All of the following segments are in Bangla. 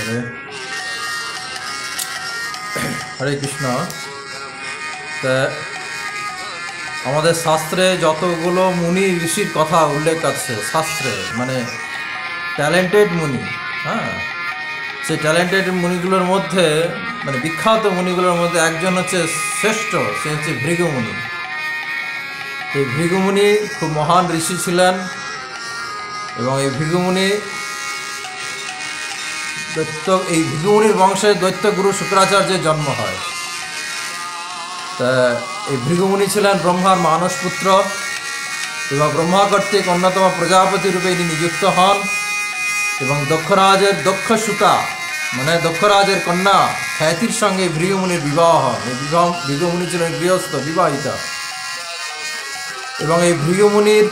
হরে হরে কৃষ্ণ। তা আমাদের শাস্ত্রে যতগুলো মুনি ঋষির কথা উল্লেখ আছে শাস্ত্রে, মানে ট্যালেন্টেড মুনি, হ্যাঁ, সেই ট্যালেন্টেড মুনিগুলোর মধ্যে, মানে বিখ্যাত মুনিগুলোর মধ্যে একজন হচ্ছে শ্রেষ্ঠ, সে হচ্ছে ভৃগুমুনি। এই ভৃগুমুনি খুব মহান ঋষি ছিলেন এবং এই ভৃগুমুনি এই ভৃগুমুনির বংশে দৈত্যগুরু শুক্রাচার্যের জন্ম হয়। তা এই ভৃগুমুনি ছিলেন ব্রহ্মার মানস পুত্র এবং ব্রহ্মা কর্তৃক অন্যতম প্রজাপতি রূপে ইনি নিযুক্ত হন এবং দক্ষরাজের দক্ষসুতা মানে দক্ষরাজের কন্যা খ্যাতির সঙ্গে ভৃগুমুনির বিবাহ হন। এই ভৃগুমুনি ছিলেন গৃহস্থ বিবাহিতা এবং এই ভৃগুমুনির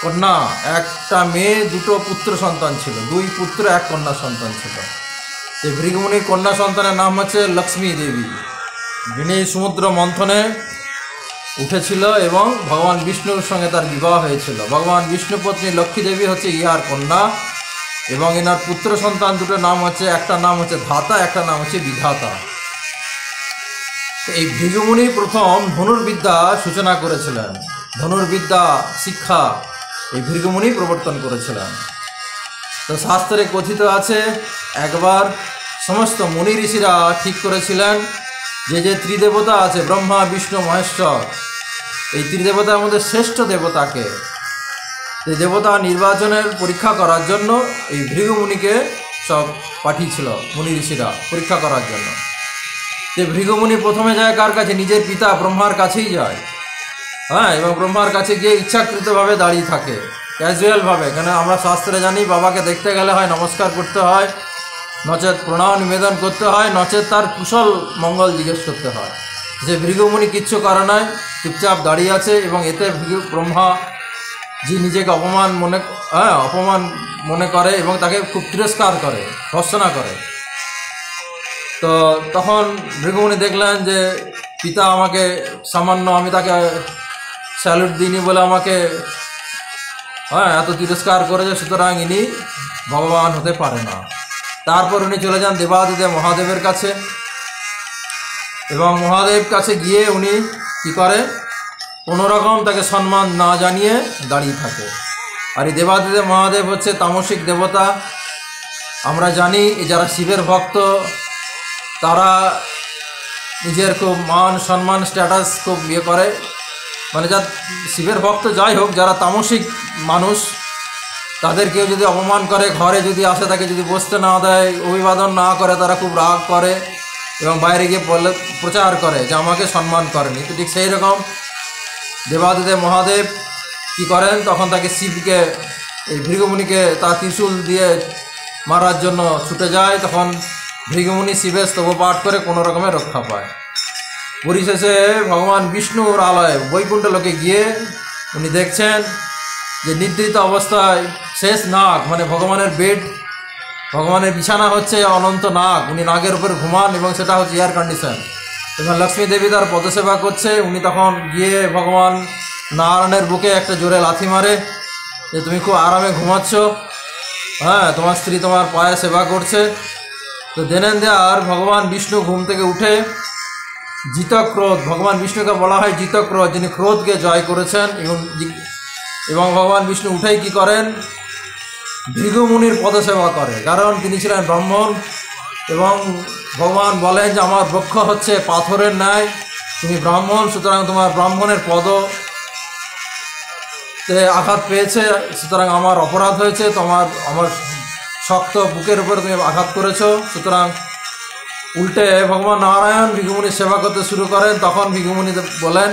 কন্যা একটা মেয়ে দুটো পুত্র সন্তান ছিল, 2 পুত্র 1 কন্যা সন্তান ছিল। এই ভৃগুমুনির কন্যা সন্তানের নাম হচ্ছে লক্ষ্মী দেবী, যিনি সমুদ্র মন্থনে উঠেছিল এবং ভগবান বিষ্ণুর সঙ্গে তার বিবাহ হয়েছিল। ভগবান বিষ্ণু পত্নী লক্ষ্মী দেবী হচ্ছে ইহার কন্যা এবং এনার পুত্র সন্তান দুটোর নাম হচ্ছে, একটা নাম হচ্ছে ধাতা, একটা নাম হচ্ছে বিধাতা। এই ভৃগুমুনি প্রথম ধনুর্বিদ্যা সূচনা করেছিলেন, ধনুর্বিদ্যা শিক্ষা এই ভৃগুমুনি প্রবর্তন করেছিলেন। তো শাস্ত্রে কথিত আছে একবার সমস্ত মুনি ঋষিরা ঠিক করেছিলেন যে ত্রিদেবতা আছে ব্রহ্মা বিষ্ণু মহেশ্বর, এই ত্রিদেবতার মধ্যে শ্রেষ্ঠ দেবতাকে, এই দেবতা নির্বাচনের পরীক্ষা করার জন্য এই ভৃগুমুনিকে সব পাঠিয়েছিল মুনি ঋষিরা পরীক্ষা করার জন্য। যে ভৃগুমুনি প্রথমে যায় কার কাছে? নিজের পিতা ব্রহ্মার কাছেই যায়, হ্যাঁ, এবং ব্রহ্মার কাছে গিয়ে ইচ্ছাকৃতভাবে দাঁড়িয়ে থাকে, ক্যাজুয়ালভাবে। কেন আমরা শাস্ত্রে জানি বাবাকে দেখতে গেলে হয় নমস্কার করতে হয়, নচেত প্রণাম নিবেদন করতে হয়, নচেত তার কুশল মঙ্গল জিজ্ঞেস করতে হয়। যে ভৃগুমুনি কিচ্ছু করে নাই, চুপচাপ দাঁড়িয়ে আছে এবং এতে ব্রহ্মা যে নিজেকে অপমান মনে করে এবং তাকে খুব তিরস্কার করে, ভর্ৎসনা করে। তো তখন ভৃগুমুনি দেখলেন যে পিতা আমাকে সামান্য, আমি তাকে স্যালুট দিইনি বলে আমাকে এত তিরস্কার করেছে, সুতরাং ইনি ভগবান হতে পারে না। তারপর উনি চলে যান দেবাদিদেব মহাদেবের কাছে এবং মহাদেব কাছে গিয়ে উনি কী করে, কোনোরকম তাকে সম্মান না জানিয়ে দাঁড়িয়ে থাকে। আর এই দেবাদিদেব মহাদেব হচ্ছে তামসিক দেবতা। আমরা জানি যারা শিবের ভক্ত তারা নিজের খুব মান সম্মান স্ট্যাটাস খুব করে, মানে যা শিবের ভক্ত যাই হোক, যারা তামসিক মানুষ তাদের কেউ যদি অপমান করে, ঘরে যদি আসে তাকে যদি বসতে না দেয়, অভিবাদন না করে, তারা খুব রাগ করে এবং বাইরে গিয়ে প্রচার করে যে আমাকে সম্মান করেনি। তো ঠিক সেই রকম দেবাদিদেব মহাদেব কি করেন, তখন তাকে শিবকে, এই ভৃগুমুনিকে তার ত্রিশূল দিয়ে মারার জন্য ছুটে যায়। তখন ভৃগুমুনি শিবের স্তব পাঠ করে কোনো রকমের রক্ষা পায়। পরিশেষে ভগবান বিষ্ণুর আলয়ে বৈকুণ্ঠ লোকে গিয়ে উনি দেখছেন যে নিদ্রিত অবস্থায় শেষ নাগ, মানে ভগবানের বেড, ভগবানের বিছানা হচ্ছে অনন্ত নাগ, উনি নাগের উপর ঘুমান এবং সেটা হচ্ছে এয়ার কন্ডিশন। এবং লক্ষ্মী দেবী তার পদসেবা করছে। উনি তখন গিয়ে ভগবান নারায়ণের বুকে একটা জোরে লাথি মারে যে তুমি খুব আরামে ঘুমাচ্ছ, হ্যাঁ, তোমার স্ত্রী তোমার পায়ে সেবা করছে। তো দেনেন দেয়ার ভগবান বিষ্ণু ঘুম থেকে উঠে জিতক্রোধ, ভগবান বিষ্ণুকে বলা হয় জিতক্রোধ, যিনি ক্রোধকে জয় করেছেন। এবং ভগবান বিষ্ণু উঠেই কী করেন, ভৃগুমুনির পদসেবা করে, কারণ তিনি ছিলেন ব্রাহ্মণ। এবং ভগবান বলেন যে আমার বক্ষ হচ্ছে পাথরের ন্যায়, তুমি ব্রাহ্মণ, সুতরাং তোমার ব্রাহ্মণের পদতে আঘাত পেয়েছে, সুতরাং আমার অপরাধ হয়েছে, আমার শক্ত বুকের উপরে তুমি আঘাত করেছ। সুতরাং উল্টে ভগবান নারায়ণ ভৃগুমুনির সেবা করতে শুরু করেন। তখন ভৃগুমুনি বলেন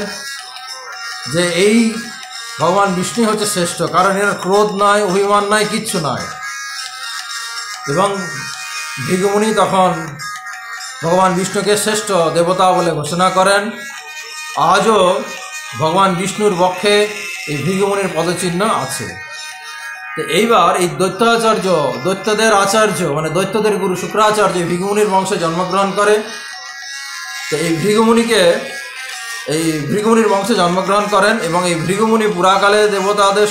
যে এই ভগবান বিষ্ণু হচ্ছে শ্রেষ্ঠ, কারণ এর ক্রোধ নয়, অভিমান নয়, কিচ্ছু নয়। এবং ভৃগুমুনি তখন ভগবান বিষ্ণুকে শ্রেষ্ঠ দেবতা বলে ঘোষণা করেন। আজও ভগবান বিষ্ণুর বক্ষে এই ভৃগুমুনির পদচিহ্ন আছে। তো এইবার এই দৈত্যাচার্য, দৈত্যদের আচার্য, মানে দৈত্যদের গুরু শুক্রাচার্য ভৃগুমুনির বংশে জন্মগ্রহণ করে। তো এই ভৃগুমুনির বংশে জন্মগ্রহণ করেন এবং এই ভৃগুমুনি পুরাকালে দেবতাদের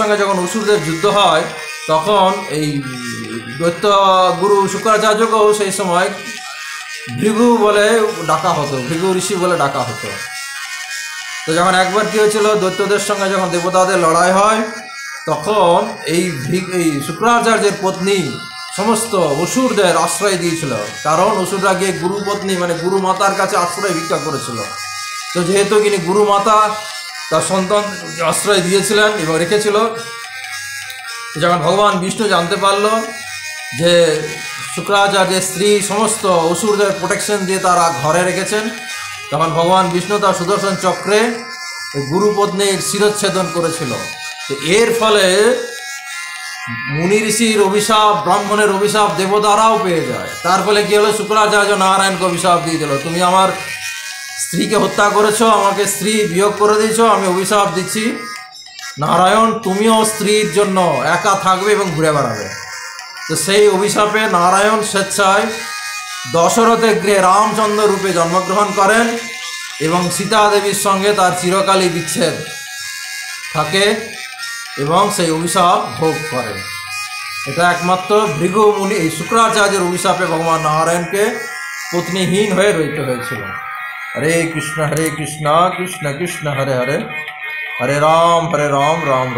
সঙ্গে যখন অসুরদের যুদ্ধ হয়, তখন এই দৈত্য গুরু শুক্রাচার্যকেও সেই সময় ভৃগু বলে ডাকা হতো, ভৃগু ঋষি বলে ডাকা হতো। তো যখন একবার কী হয়েছিল, দৈত্যদের সঙ্গে যখন দেবতাদের লড়াই হয়, তখন এই শুক্রাচার্যের পত্নী সমস্ত অসুরদের আশ্রয় দিয়েছিল, কারণ অসুররা গিয়ে গুরু পত্নী মানে গুরু মাতার কাছে আশ্রয় ভিক্ষা করেছিল। তো যেহেতু তিনি গুরু মাতা তার সন্তান আশ্রয় দিয়েছিলেন এবং রেখেছিল, যখন ভগবান বিষ্ণু জানতে পারল যে শুক্রাচার্যের স্ত্রী সমস্ত অসুরদের প্রোটেকশন দিয়ে তারা ঘরে রেখেছেন, তখন ভগবান বিষ্ণু তার সুদর্শন চক্রে গুরুপত্নীর শিরচ্ছেদন করেছিল। তো এর ফলে মুনি ঋষির অভিশাপ, ব্রাহ্মণের অভিশাপ দেবতারাও পেয়ে যায়। তার ফলে কী হলো, শুক্রাচার্য নারায়ণকে অভিশাপ দিয়ে দিল, তুমি আমার স্ত্রীকে হত্যা করেছো, আমাকে স্ত্রী বিয়োগ করে দিয়েছো, আমি অভিশাপ দিচ্ছি, নারায়ণ তুমিও স্ত্রীর জন্য একা থাকবে এবং ঘুরে বেড়াবে। তো সেই অভিশাপে নারায়ণ স্বেচ্ছায় দশরথের গৃহে রামচন্দ্র রূপে জন্মগ্রহণ করেন এবং সীতা দেবীর সঙ্গে তার চিরকালই বিচ্ছেদ থাকে এবং সেই অভিশাপ ভোগ করেন। এটা একমাত্র ভৃগু মুনি এই শুক্রাচার্যের অভিশাপে ভগবান নারায়ণকে পত্নীহীন হয়ে রইতে হয়েছিল। হরে কৃষ্ণ কৃষ্ণ কৃষ্ণ হরে হরে, হরে রাম রাম রাম।